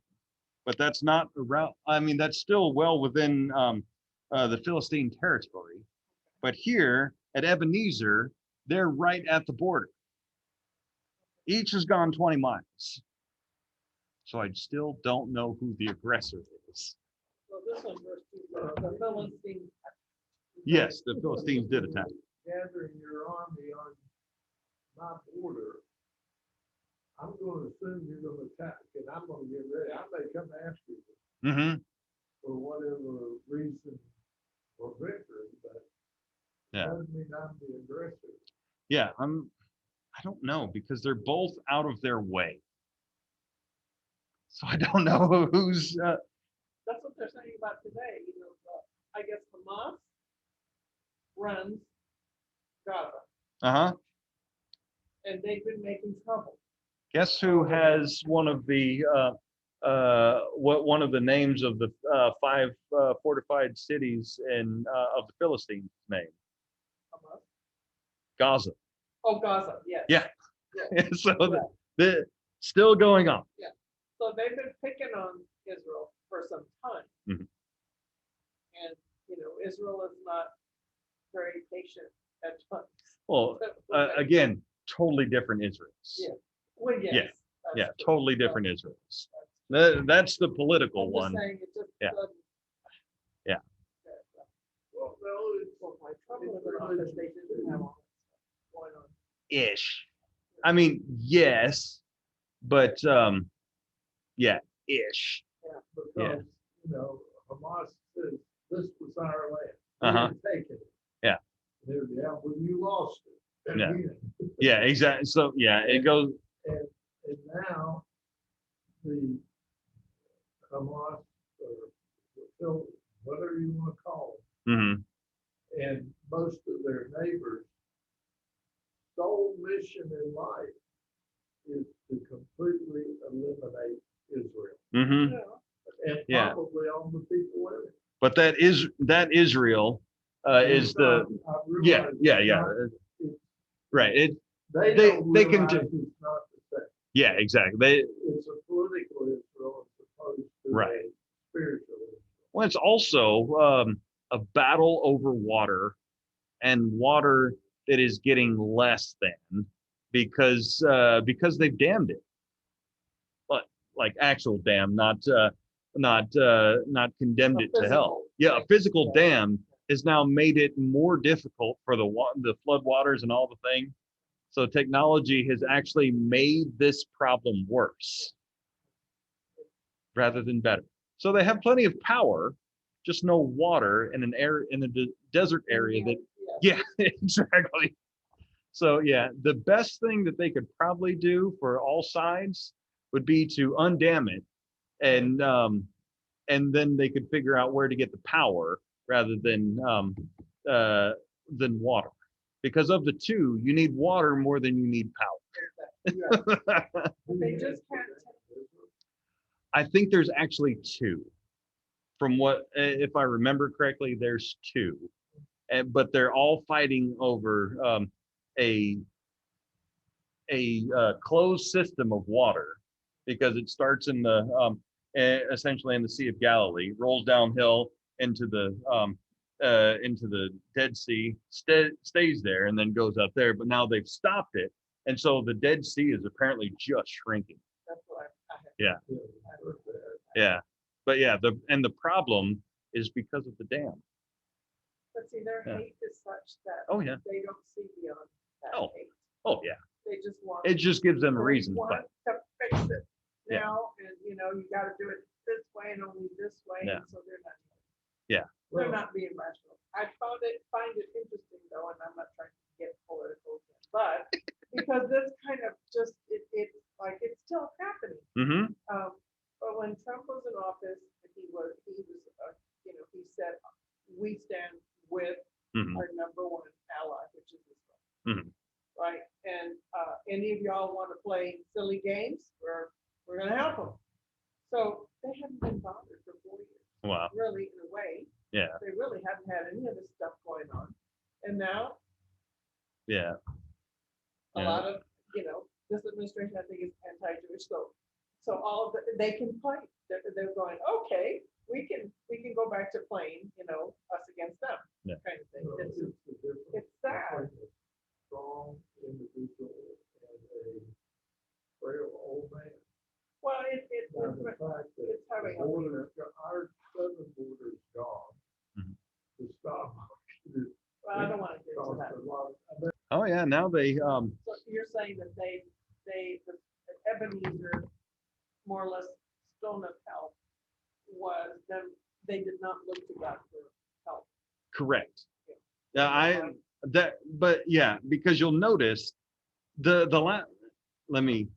Speaker 1: but that's not around. I mean, that's still well within the Philistine territory. But here at Ebenezer, they're right at the border. Each has gone 20 miles. So I still don't know who the aggressor is.
Speaker 4: So this one, verse 2, the Philistines
Speaker 1: Yes, the Philistines did attack.
Speaker 2: Gathering your army on my border, I'm gonna assume you're gonna attack, and I'm gonna get ready. I may come after you
Speaker 1: Hmm.
Speaker 2: for whatever reason or victory, but
Speaker 1: Yeah.
Speaker 2: doesn't mean I'm the aggressor.
Speaker 1: Yeah, I don't know because they're both out of their way. So I don't know who's
Speaker 4: That's what they're saying about today, you know, I guess Hamas runs Gaza,
Speaker 1: uh-huh.
Speaker 4: and they've been making trouble.
Speaker 1: Guess who has one of the what one of the names of the five fortified cities in of the Philistines name?
Speaker 4: Hamas.
Speaker 1: Gaza.
Speaker 4: Oh, Gaza, yes.
Speaker 1: Yeah.
Speaker 4: Yeah.
Speaker 1: So
Speaker 4: Yeah.
Speaker 1: the still going on.
Speaker 4: So they've been picking on Israel for some time.
Speaker 1: Mhm.
Speaker 4: And, you know, Israel is not very patient at times.
Speaker 1: Well, again, totally different Israels.
Speaker 4: Yeah. Well, yes.
Speaker 1: Yeah.
Speaker 4: that's
Speaker 1: Yeah,
Speaker 4: true.
Speaker 1: totally
Speaker 4: That's-
Speaker 1: different Israels.
Speaker 4: that's true.
Speaker 1: That's the political
Speaker 4: I'm just
Speaker 1: one.
Speaker 4: saying it just
Speaker 1: Yeah.
Speaker 4: doesn't.
Speaker 1: Yeah.
Speaker 2: Well, no, it's,
Speaker 4: Well, my trouble is that they didn't have all that stuff going on.
Speaker 1: Ish. I mean, yes, but yeah, ish.
Speaker 2: because, you know, Hamas says, this was our land. We
Speaker 1: Uh-huh.
Speaker 2: didn't take it.
Speaker 1: Yeah.
Speaker 2: Yeah, well, you lost it.
Speaker 1: Yeah.
Speaker 2: Again.
Speaker 1: Yeah, exactly. So yeah, it goes.
Speaker 2: And now the Hamas or whatever you want to call
Speaker 1: Mhm.
Speaker 2: them, and most of their neighbors' sole mission in life is to completely eliminate Israel
Speaker 1: Mhm.
Speaker 4: Yeah.
Speaker 2: and
Speaker 1: Yeah.
Speaker 2: probably all the people in it.
Speaker 1: But that Israel is
Speaker 2: It's
Speaker 1: the
Speaker 2: not- I realize it's
Speaker 1: yeah.
Speaker 2: not- it's-
Speaker 1: Right.
Speaker 2: They
Speaker 1: They-
Speaker 2: don't
Speaker 1: they can
Speaker 2: realize it's not the same.
Speaker 1: Yeah, exactly. They
Speaker 2: It's a political Israel as opposed to
Speaker 1: Right.
Speaker 2: a spiritual Israel.
Speaker 1: Well, it's also a battle over water and water that is getting less than because they've dammed it. But like actual dam, not condemned
Speaker 4: A
Speaker 1: it to hell.
Speaker 4: physical
Speaker 1: Yeah, a
Speaker 4: thing.
Speaker 1: physical
Speaker 4: Yeah.
Speaker 1: dam has now made it more difficult for the flood waters and all the thing. So technology has actually made this problem worse rather than better. So they have plenty of power, just no water in a desert area that
Speaker 4: Yeah.
Speaker 1: yeah, exactly. So yeah, the best thing that they could probably do for all sides would be to undam it and then they could figure out where to get the power rather than water. Because of the two, you need water more than you need
Speaker 4: Yeah.
Speaker 1: power.
Speaker 4: But they just can't.
Speaker 1: I think there's actually two. From what, if I remember correctly, there's two, but they're all fighting over a closed system of water because it starts in the essentially in the Sea of Galilee, rolls downhill into the Dead Sea, stays there, and then goes up there. But now they've stopped it, and so the Dead Sea is apparently just shrinking.
Speaker 4: That's what I have.
Speaker 1: Yeah. Yeah, but yeah, the problem is because of the dam.
Speaker 4: But see, their
Speaker 1: Yeah.
Speaker 4: hate is such that
Speaker 1: Oh yeah.
Speaker 4: they don't see beyond that
Speaker 1: Oh.
Speaker 4: hate.
Speaker 1: Oh yeah.
Speaker 4: They just want.
Speaker 1: It just gives them a
Speaker 4: they
Speaker 1: reason to
Speaker 4: want
Speaker 1: fight.
Speaker 4: to fix it
Speaker 1: Yeah.
Speaker 4: now, and you know, you gotta do it this way and only this way,
Speaker 1: Yeah.
Speaker 4: and so they're not.
Speaker 1: Yeah.
Speaker 4: They're not being rational. I find it interesting though, and I'm not trying to get political, but because this kind of just, it's like, it's still happening.
Speaker 1: Mm-hmm.
Speaker 4: But when Trump was in office, he was, you know, he said, we stand with
Speaker 1: Mm-hmm.
Speaker 4: our number one ally, which is Israel.
Speaker 1: Mhm.
Speaker 4: Right? And any of y'all want to play silly games? We're gonna help them. So they haven't been bothered for 4 years.
Speaker 1: Wow.
Speaker 4: Really, in a way,
Speaker 1: Yeah.
Speaker 4: they really haven't had any of this stuff going on. And now
Speaker 1: Yeah.
Speaker 4: a
Speaker 1: Yeah.
Speaker 4: lot of, you know, this administration, I think, is anti-Jewish. So all of they can play. They're going, okay, we can go back to playing, you know, us against them,
Speaker 1: Yeah.
Speaker 4: kind of thing.
Speaker 2: So
Speaker 4: It's,
Speaker 2: it's the difference
Speaker 4: it's sad.
Speaker 2: between a strong individual and a frail old man.
Speaker 4: Well,
Speaker 2: Now, the fact that
Speaker 4: it's having
Speaker 2: the
Speaker 4: a
Speaker 2: border, our southern border is gone.
Speaker 1: Mhm.
Speaker 2: The stock market
Speaker 4: into that.
Speaker 2: Cost a lot. I bet
Speaker 1: Oh yeah, now they
Speaker 4: So you're saying that the Ebenezer, more or less, stone of help was them, they did not look to God for help.
Speaker 1: correct. Yeah, but yeah, because you'll notice let me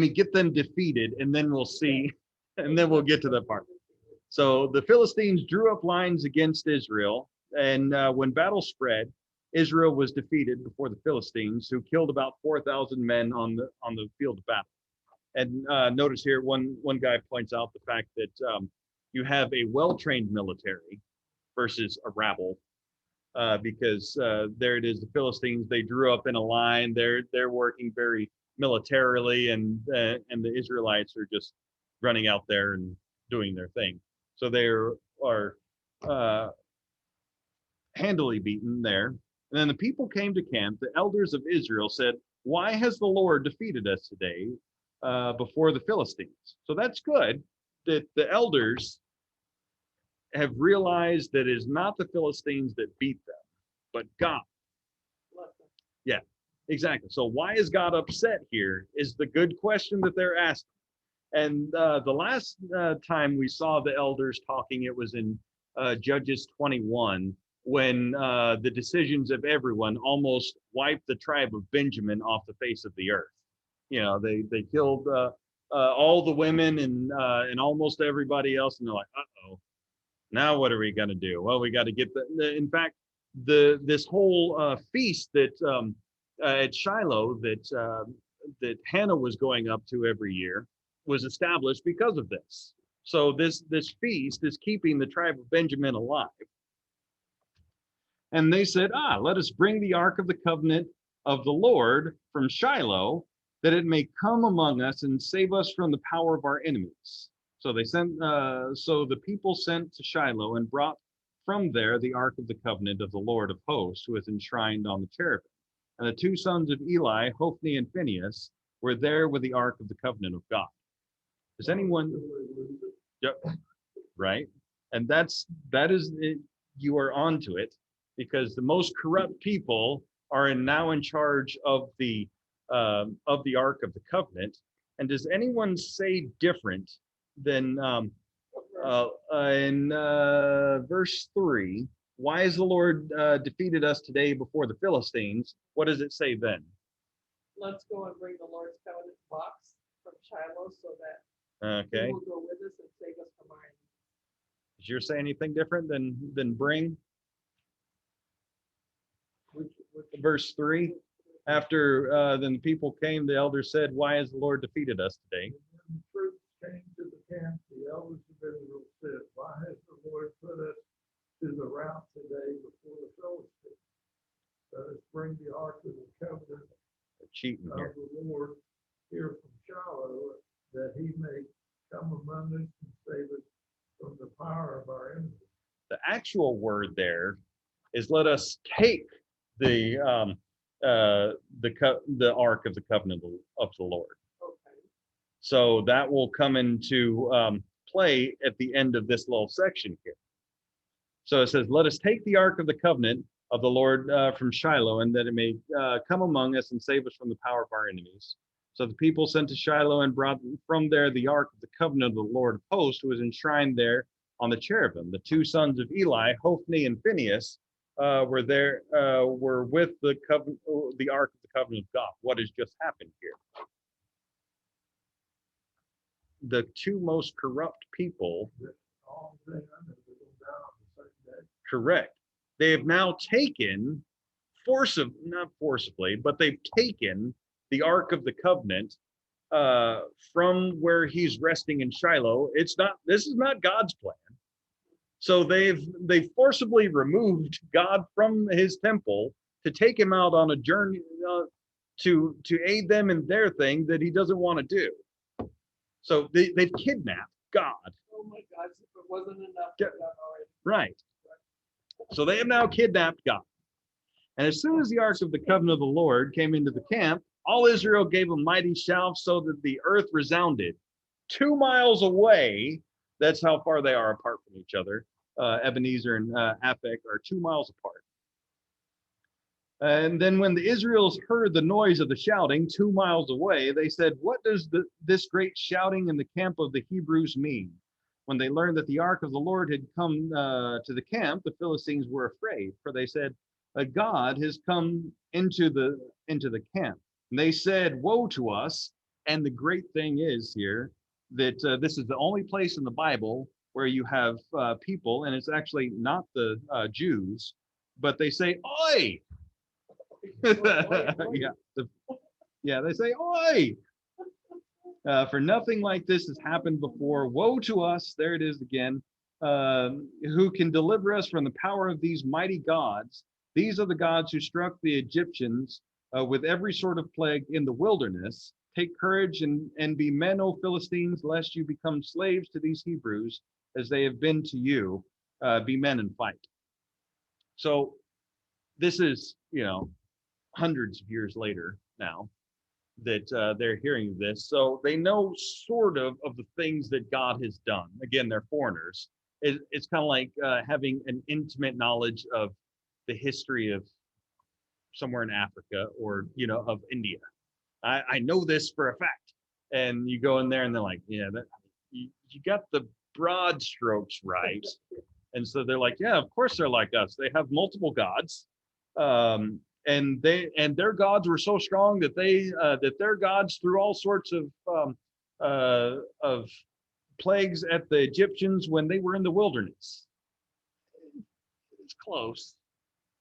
Speaker 1: get them defeated, and then we'll see, and then we'll get to that part. So the Philistines drew up lines against Israel, and when battle spread, Israel was defeated before the Philistines, who killed about 4,000 men on the field of battle. And notice here, one guy points out the fact that you have a well-trained military versus a rabble, because there it is, the Philistines, they drew up in a line. They're working very militarily, and the Israelites are just running out there and doing their thing. So they are handily beaten there. And then the people came to camp. The elders of Israel said, "Why has the Lord defeated us today before the Philistines?" So that's good that the elders have realized that it is not the Philistines that beat them, but God. Yeah, exactly. So why is God upset here is the good question that they're asking. And the last time we saw the elders talking, it was in Judges 21, when the decisions of everyone almost wiped the tribe of Benjamin off the face of the earth. You know, they killed all the women and almost everybody else, and they're like, uh-oh, now what are we going to do? Well, we got to get in fact, this whole feast that at Shiloh that Hannah was going up to every year was established because of this. So this feast is keeping the tribe of Benjamin alive. And they said, let us bring the ark of the covenant of the Lord from Shiloh, that it may come among us and save us from the power of our enemies. So the people sent to Shiloh and brought from there the ark of the covenant of the Lord of hosts, who is enshrined on the cherubim. And the two sons of Eli, Hophni and Phinehas, were there with the ark of the covenant of God. Does anyone? Yep. Right. And that is it, you are onto it, because the most corrupt people are now in charge of the ark of the covenant. And does anyone say different than in verse 3? Why has the Lord defeated us today before the Philistines? What does it say then?
Speaker 4: Let's go and bring the Lord's covenant box from Shiloh, so that
Speaker 1: Okay.
Speaker 4: he will go with us and save us from our enemies.
Speaker 1: Does yours say anything different than bring? Verse 3. After then the people came, the elders said, "Why has the Lord defeated us today?"
Speaker 2: when the troops came to the camp, the elders of Israel said, "Why has the Lord put us to the rout today before the Philistines? Let us bring the ark of the covenant
Speaker 1: They're cheating
Speaker 2: of
Speaker 1: here.
Speaker 2: the Lord here from Shiloh, that he may come among us and save us from the power of our enemies."
Speaker 1: The actual word there is, "Let us take the ark of the covenant of the Lord."
Speaker 4: Okay.
Speaker 1: So that will come into play at the end of this little section here. So it says, "Let us take the ark of the covenant of the Lord from Shiloh, and that it may come among us and save us from the power of our enemies." So the people sent to Shiloh and brought from there the ark of the covenant of the Lord of hosts, who was enshrined there on the cherubim. The two sons of Eli, Hophni and Phinehas, were with the ark of the covenant of God. What has just happened here? The two most corrupt people.
Speaker 2: All day under, they go down on the same day.
Speaker 1: Correct. They have now taken not forcibly, but they've taken the ark of the covenant from where he's resting in Shiloh. This is not God's plan. So they've forcibly removed God from his temple to take him out on a journey to aid them in their thing that he doesn't want to do. So they've kidnapped God.
Speaker 4: Oh my gosh, if it wasn't enough for God already.
Speaker 1: Right. So they have now kidnapped God. And as soon as the ark of the covenant of the Lord came into the camp, all Israel gave a mighty shout, so that the earth resounded. 2 miles away, that's how far they are apart from each other. Ebenezer and Aphek are 2 miles apart. And then when the Israelites heard the noise of the shouting 2 miles away, they said, "What does this great shouting in the camp of the Hebrews mean?" When they learned that the ark of the Lord had come to the camp, the Philistines were afraid, for they said, "A God has come into the camp." And they said, "Woe to us!" And the great thing is here that this is the only place in the Bible where you have people, and it's actually not the Jews, but they say, "Oi!" Yeah, they say, "Oi!" For nothing like this has happened before. Woe to us, there it is again, who can deliver us from the power of these mighty gods. These are the gods who struck the Egyptians with every sort of plague in the wilderness. Take courage and be men, O Philistines, lest you become slaves to these Hebrews, as they have been to you. Be men and fight. So this is, hundreds of years later now that they're hearing this. So they know sort of the things that God has done. Again, they're foreigners. It's kind of like having an intimate knowledge of the history of somewhere in Africa or, of India. I know this for a fact. And you go in there and they're like, yeah, you got the broad strokes right. And so they're like, yeah, of course they're like us. They have multiple gods. And their gods were so strong that their gods threw all sorts of plagues at the Egyptians when they were in the wilderness. It's close.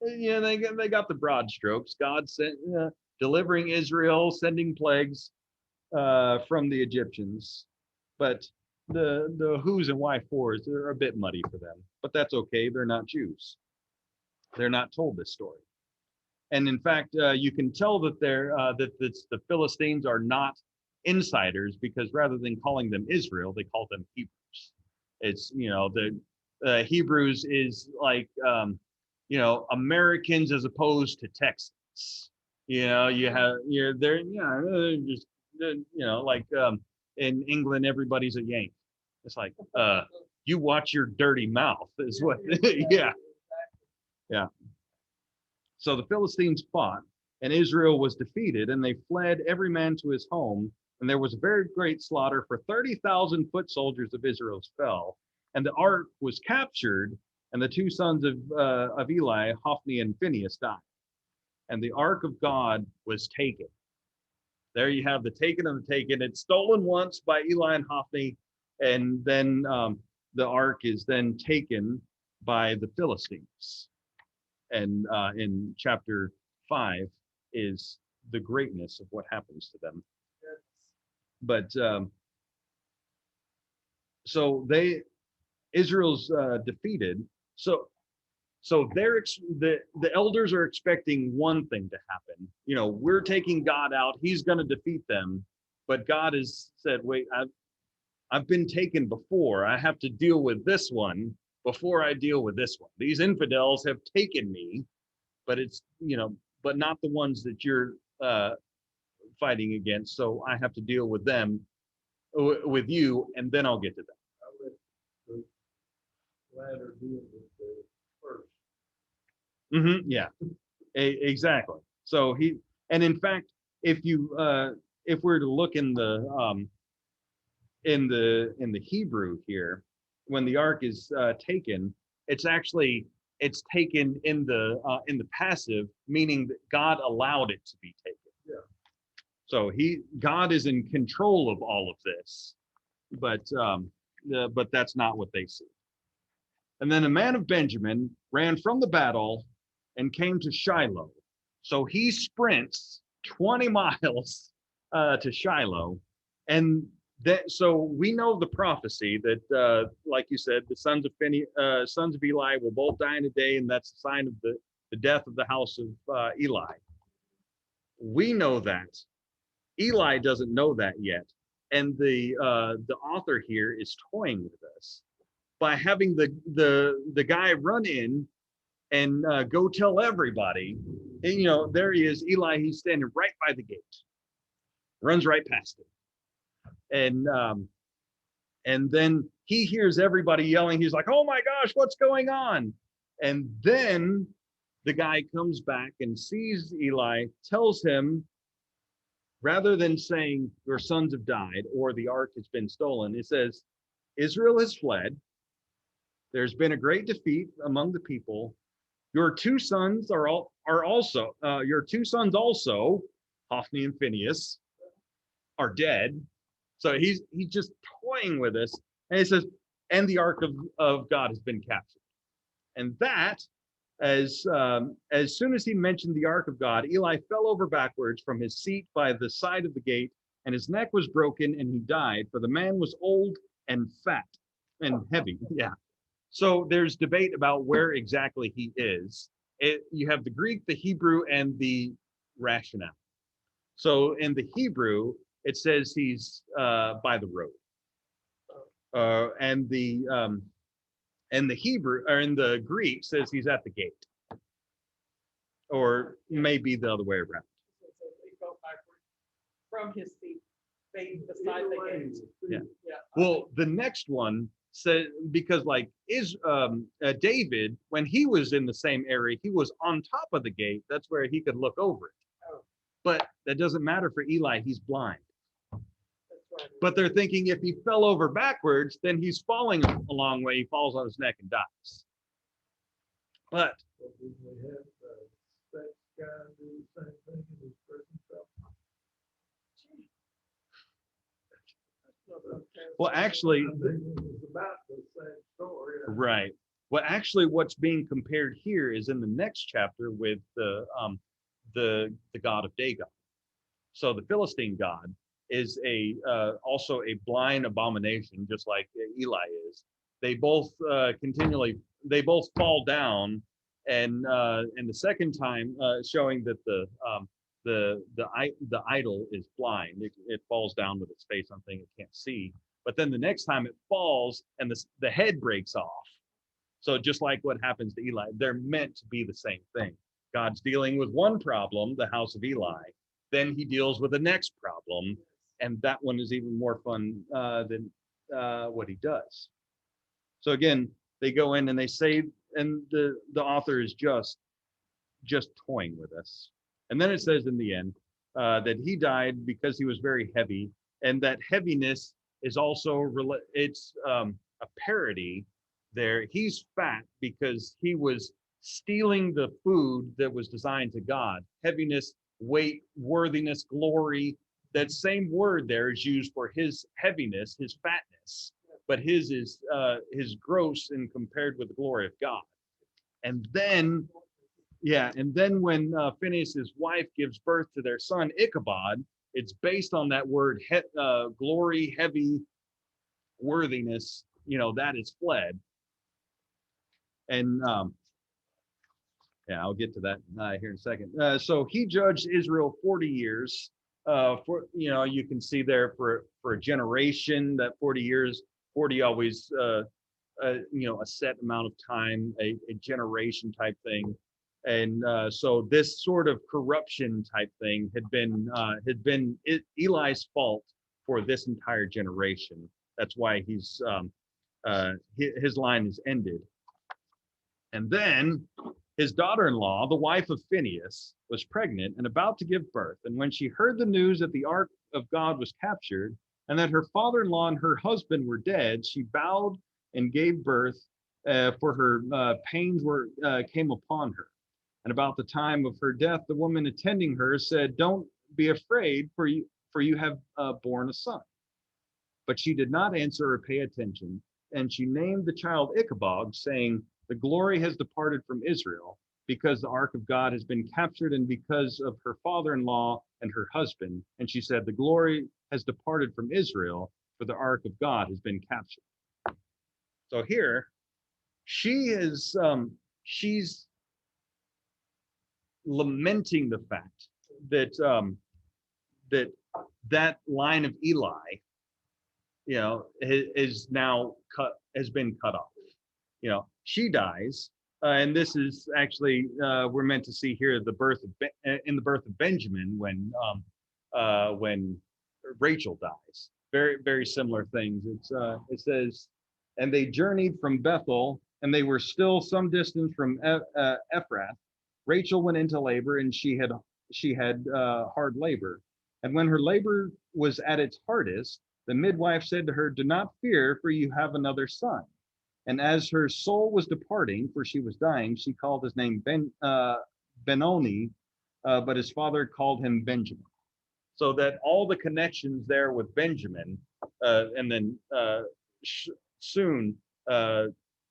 Speaker 1: Yeah, they got the broad strokes. God sent delivering Israel, sending plagues from the Egyptians, but the who's and why fors are a bit muddy for them. But that's okay. They're not Jews. They're not told this story. And in fact, you can tell that the Philistines are not insiders, because rather than calling them Israel, they call them Hebrews. It's, the Hebrews is like, Americans as opposed to Texans. They're just, like in England, everybody's a Yank. It's like, you watch your dirty mouth is what, yeah. Yeah. So the Philistines fought, and Israel was defeated, and they fled every man to his home. And there was a very great slaughter, for 30,000 foot soldiers of Israel fell. And the ark was captured, and the two sons of Eli, Hophni and Phinehas, died. And the ark of God was taken. There you have the taken and the taken. It's stolen once by Eli and Hophni, and then the ark is then taken by the Philistines. And in chapter 5 is the greatness of what happens to them. But so Israel's defeated. So the elders are expecting one thing to happen. We're taking God out. He's going to defeat them. But God has said, wait, I've been taken before. I have to deal with this one before I deal with this one. These infidels have taken me, but it's, but not the ones that you're fighting against. So I have to deal with them, with you, and then I'll get to them.
Speaker 2: I let the latter deal with the first.
Speaker 1: Mm-hmm, yeah, exactly. So and in fact, if we're to look in the Hebrew here, when the ark is taken, it's taken in the passive, meaning that God allowed it to be taken.
Speaker 2: Yeah.
Speaker 1: So God is in control of all of this, but that's not what they see. And then a man of Benjamin ran from the battle and came to Shiloh. So he sprints 20 miles to Shiloh, and so we know the prophecy that, like you said, the sons of Eli will both die in a day, and that's a sign of the death of the house of Eli. We know that. Eli doesn't know that yet, and the author here is toying with us by having the guy run in and go tell everybody. And there he is, Eli. He's standing right by the gate, runs right past him, and then he hears everybody yelling. He's like, "Oh my gosh, what's going on?" And then the guy comes back and sees Eli, tells him, rather than saying your sons have died or the ark has been stolen, it says, Israel has fled. There's been a great defeat among the people. Your two sons your two sons also, Hophni and Phinehas, are dead. So he's just toying with us. And he says, and the ark of God has been captured. And that, as soon as he mentioned the ark of God, Eli fell over backwards from his seat by the side of the gate, and his neck was broken, and he died, for the man was old and fat and heavy. Yeah. So there's debate about where exactly he is. You have the Greek, the Hebrew, and the rationale. So in the Hebrew, it says he's by the road, and the Hebrew or in the Greek says he's at the gate, or maybe the other way around.
Speaker 4: So he fell backwards from his seat, beside the gate.
Speaker 1: Yeah.
Speaker 4: Yeah.
Speaker 1: Well, the next one said, because like David, when he was in the same area, he was on top of the gate. That's where he could look over it.
Speaker 4: Oh.
Speaker 1: But that doesn't matter for Eli. He's blind.
Speaker 4: That's right.
Speaker 1: But they're thinking if he fell over backwards, then he's falling a long way. He falls on his neck and dies. But
Speaker 2: But didn't we have that guy do the same thing in his prison cell?
Speaker 1: well, actually,
Speaker 2: I think it was about the same story.
Speaker 1: right. Well, actually, what's being compared here is in the next chapter with the god of Dagon. So the Philistine god is also a blind abomination, just like Eli is. They both they both fall down, and the second time showing that the idol is blind. It falls down with its face on thing it can't see. But then the next time it falls and the head breaks off. So just like what happens to Eli, they're meant to be the same thing. God's dealing with one problem, the house of Eli. Then he deals with the next problem, and that one is even more fun than what he does. So again, they go in and they say, and the author is just toying with us. And then it says in the end that he died because he was very heavy, and that heaviness is also it's a parody there. He's fat because he was stealing the food that was designed to God. Heaviness, weight, worthiness, glory. That same word there is used for his heaviness, his fatness, but his is gross and compared with the glory of God. And then, when Phinehas' wife gives birth to their son Ichabod, it's based on that word glory, heavy, worthiness. That is fled. And I'll get to that here in a second. So he judged Israel 40 years. You can see there for a generation, that 40 years, 40 always, a set amount of time, a generation type thing. And so this sort of corruption type thing had been Eli's fault for this entire generation. That's why his line is ended. And then his daughter-in-law, the wife of Phinehas, was pregnant and about to give birth. And when she heard the news that the ark of God was captured and that her father-in-law and her husband were dead, she bowed and gave birth, for her pains came upon her. And about the time of her death, the woman attending her said, "Don't be afraid, for you have borne a son." But she did not answer or pay attention. And she named the child Ichabod, saying, "The glory has departed from Israel, because the ark of God has been captured, and because of her father-in-law and her husband." And she said, "The glory has departed from Israel, for the ark of God has been captured." So here, she's lamenting the fact that that line of Eli, has been cut off. She dies, and this is actually we're meant to see here the birth of Benjamin when Rachel dies. Very, very similar things. It says, "And they journeyed from Bethel, and they were still some distance from Ephrath, Rachel went into labor, and she had hard labor. And when her labor was at its hardest, the midwife said to her, "Do not fear, for you have another son." And as her soul was departing, for she was dying, she called his name Benoni, but his father called him Benjamin. So that all the connections there with Benjamin, and then soon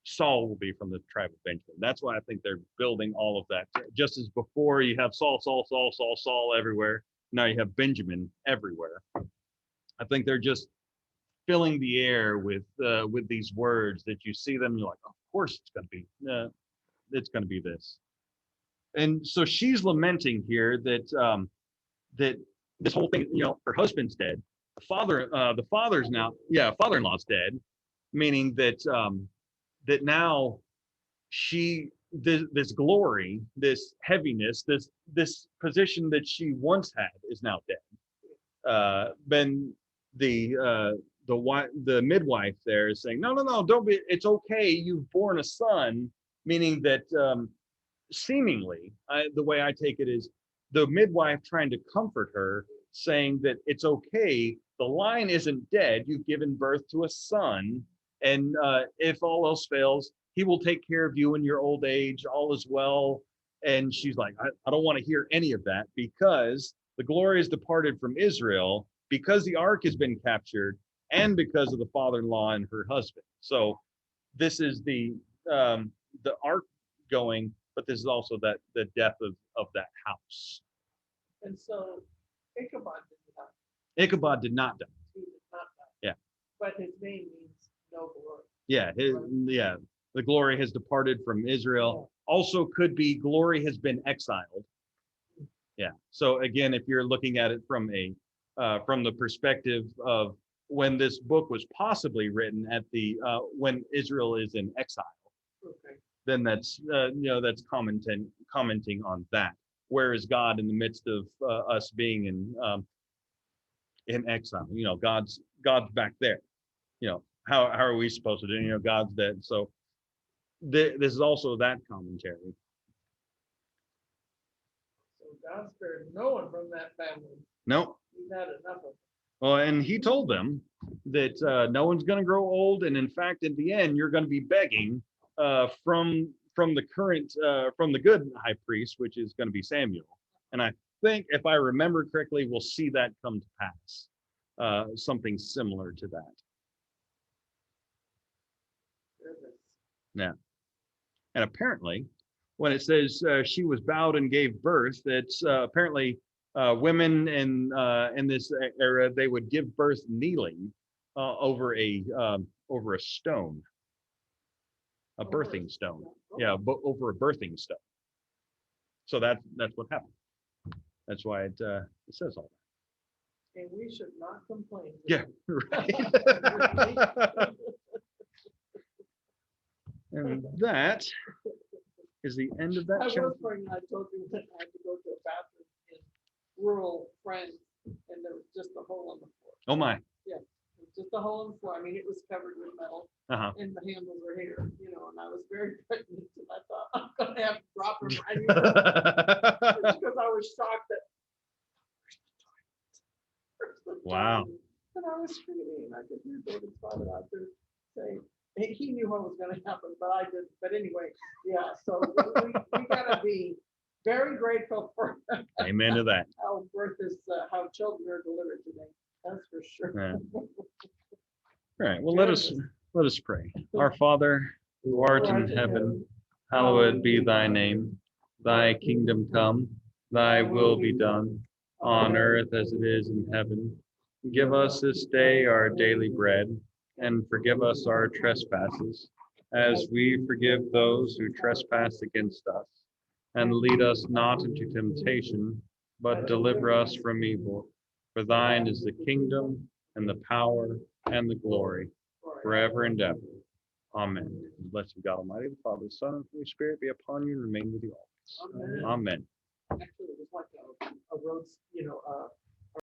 Speaker 1: Saul will be from the tribe of Benjamin. That's why I think they're building all of that. Just as before you have Saul, Saul, Saul, Saul, Saul everywhere, now you have Benjamin everywhere. I think they're just filling the air with these words that you see them, you're like, of course it's going to be this. And so she's lamenting here that that this whole thing, her husband's dead, the father's now, father-in-law's dead, meaning that that now this glory, this heaviness, this position that she once had is now dead. Then the midwife there is saying, no, don't be, it's okay, you've born a son, meaning that seemingly, the way I take it is the midwife trying to comfort her, saying that it's okay, the line isn't dead, you've given birth to a son, and if all else fails, he will take care of you in your old age, all is well. And she's like, I don't want to hear any of that, because the glory has departed from Israel, because the ark has been captured, and because of the father-in-law and her husband. So this is the ark going, but this is also the death of that house.
Speaker 4: And so Ichabod did not.
Speaker 1: Ichabod did not die.
Speaker 4: He did not die.
Speaker 1: Yeah.
Speaker 4: But his name means no glory.
Speaker 1: Yeah, the glory has departed from Israel. Also could be glory has been exiled. Yeah. So again, if you're looking at it from the perspective of when this book was possibly written at the when Israel is in exile,
Speaker 4: Okay.
Speaker 1: then that's that's commenting on that. Where is God in the midst of us being in exile? God's back there. How are we supposed to do? God's dead. So this is also that commentary.
Speaker 4: So God spared no one from that family.
Speaker 1: No.
Speaker 4: He's had enough of it.
Speaker 1: Well, and he told them that no one's going to grow old, and in fact, in the end, you're going to be begging from the current from the good high priest, which is going to be Samuel. And I think, if I remember correctly, we'll see that come to pass. Something similar to that.
Speaker 4: Goodness.
Speaker 1: Yeah. And apparently, when it says she was bowed and gave birth, it's apparently women in this era, they would give birth kneeling over a stone, a birthing stone. Yeah, but over a birthing stone. So that's what happened. That's why it says all that.
Speaker 4: And we should not complain.
Speaker 1: Yeah, right. And that is the end of that
Speaker 4: I
Speaker 1: chapter.
Speaker 4: was pregnant. I told you that I had to go to a bathroom in rural France, and there was just a hole in the floor.
Speaker 1: Oh my.
Speaker 4: Yeah, it was just a hole in the floor. I mean, it was covered with metal, and the handles were here, and I was very pregnant, and I thought I'm gonna have to drop him right here because I was shocked that.
Speaker 1: Wow.
Speaker 4: And I was screaming. I could hear David's father out there say, he knew what was going to happen, but I didn't. But anyway, yeah. So we gotta be very grateful for
Speaker 1: Amen to that.
Speaker 4: how birth is, how children are delivered today. That's for sure.
Speaker 1: Yeah. All right. Well, let us pray. Our Father, who art in heaven, hallowed be thy name. Thy kingdom come. Thy will be done, on earth as it is in heaven. Give us this day our daily bread, and forgive us our trespasses, as we forgive those who trespass against us. And lead us not into temptation, but deliver us from evil. For thine is the kingdom, and the power, and the glory, forever and ever. Amen. Blessed be God Almighty, the Father, the Son, and the Holy Spirit be upon you and remain with you always. Amen.
Speaker 4: Actually, it was like a road,